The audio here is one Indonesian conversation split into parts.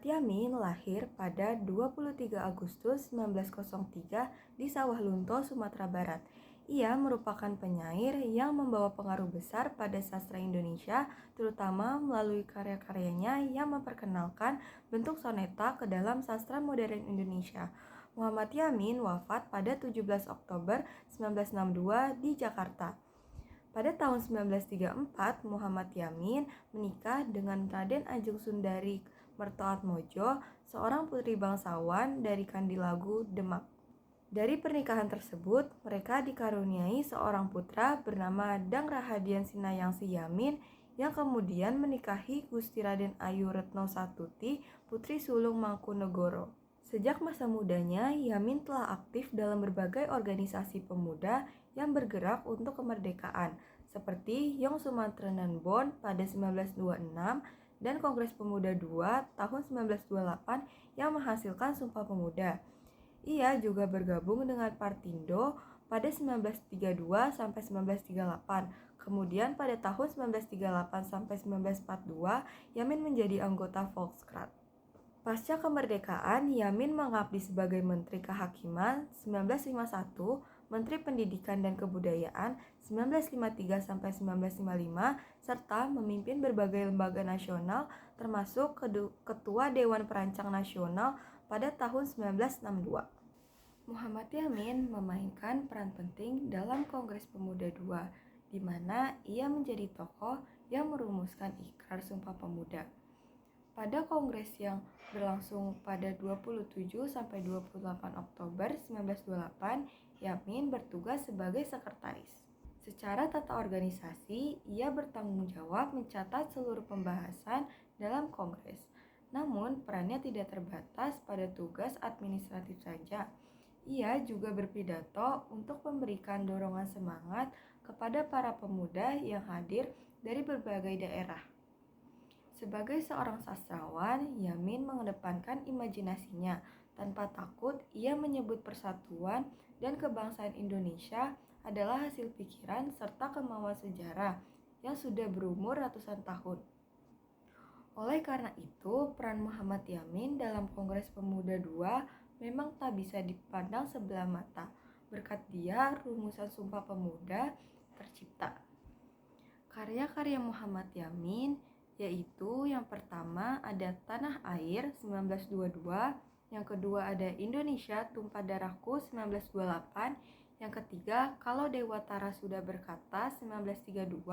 Muhammad Yamin lahir pada 23 Agustus 1903 di Sawah Lunto, Sumatera Barat. Ia merupakan penyair yang membawa pengaruh besar pada sastra Indonesia, terutama melalui karya-karyanya yang memperkenalkan bentuk soneta ke dalam sastra modern Indonesia. Muhammad Yamin wafat pada 17 Oktober 1962 di Jakarta. Pada tahun 1934, Muhammad Yamin menikah dengan Raden Ajeng Sundari Mertoatmojo, seorang putri bangsawan dari Kandilagu, Demak. Dari pernikahan tersebut, mereka dikaruniai seorang putra bernama Dang Rahadian Sinayangsi Yamin yang kemudian menikahi Gusti Raden Ayu Retno Satuti, putri sulung Mangkunegoro. Sejak masa mudanya, Yamin telah aktif dalam berbagai organisasi pemuda yang bergerak untuk kemerdekaan, seperti Young Sumateranan Bond pada 1926 dan Kongres Pemuda II tahun 1928 yang menghasilkan Sumpah Pemuda. Ia juga bergabung dengan Partindo pada 1932 sampai 1938. Kemudian pada tahun 1938 sampai 1942, Yamin menjadi anggota Volkskrant. Pasca kemerdekaan, Yamin mengabdi sebagai Menteri Kehakiman 1951, Menteri Pendidikan dan Kebudayaan 1953 sampai 1955, serta memimpin berbagai lembaga nasional termasuk Ketua Dewan Perancang Nasional pada tahun 1962. Muhammad Yamin memainkan peran penting dalam Kongres Pemuda II, di mana ia menjadi tokoh yang merumuskan Ikrar Sumpah Pemuda. Pada kongres yang berlangsung pada 27 sampai 28 Oktober 1928, Yamin bertugas sebagai sekretaris. Secara tata organisasi, ia bertanggung jawab mencatat seluruh pembahasan dalam kongres. Namun, perannya tidak terbatas pada tugas administratif saja. Ia juga berpidato untuk memberikan dorongan semangat kepada para pemuda yang hadir dari berbagai daerah. Sebagai seorang sastrawan, Yamin mengedepankan imajinasinya. Tanpa takut, ia menyebut persatuan dan kebangsaan Indonesia adalah hasil pikiran serta kemauan sejarah yang sudah berumur ratusan tahun. Oleh karena itu, peran Muhammad Yamin dalam Kongres Pemuda II memang tak bisa dipandang sebelah mata. Berkat dia, rumusan Sumpah Pemuda tercipta. Karya-karya Muhammad Yamin yaitu yang pertama ada Tanah Air 1922, yang kedua ada Indonesia Tumpah Darahku 1928, yang ketiga Kalau Dewatara Sudah Berkata 1932,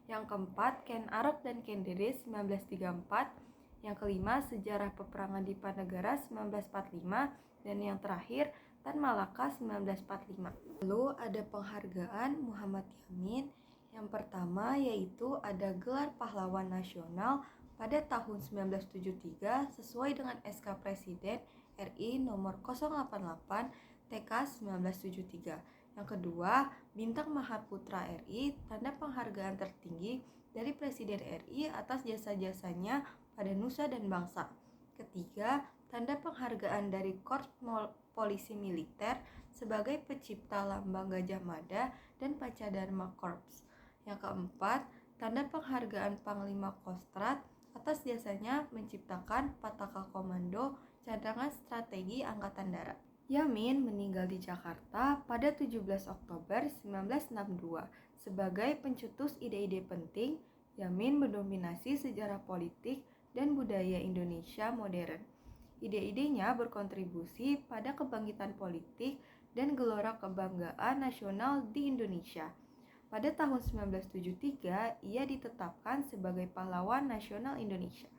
yang keempat Ken Arok dan Ken Dedes 1934, yang kelima Sejarah Peperangan di Dipanegara 1945, dan yang terakhir Tan Malaka 1945. Lalu ada penghargaan Muhammad Yamin. Yang pertama yaitu ada Gelar Pahlawan Nasional pada tahun 1973 sesuai dengan SK Presiden RI nomor 088 TK 1973. Yang kedua, Bintang Mahaputra RI, tanda penghargaan tertinggi dari Presiden RI atas jasa-jasanya pada nusa dan bangsa. Ketiga, tanda penghargaan dari Korps Polisi Militer sebagai pencipta lambang Gajah Mada dan Pancadharma Korps. Yang keempat, tanda penghargaan Panglima Kostrad atas jasanya menciptakan Pataka Komando Cadangan Strategi Angkatan Darat. Yamin meninggal di Jakarta pada 17 Oktober 1962. Sebagai pencetus ide-ide penting, Yamin mendominasi sejarah politik dan budaya Indonesia modern. Ide-idenya berkontribusi pada kebangkitan politik dan gelora kebanggaan nasional di Indonesia. Pada tahun 1973, ia ditetapkan sebagai pahlawan nasional Indonesia.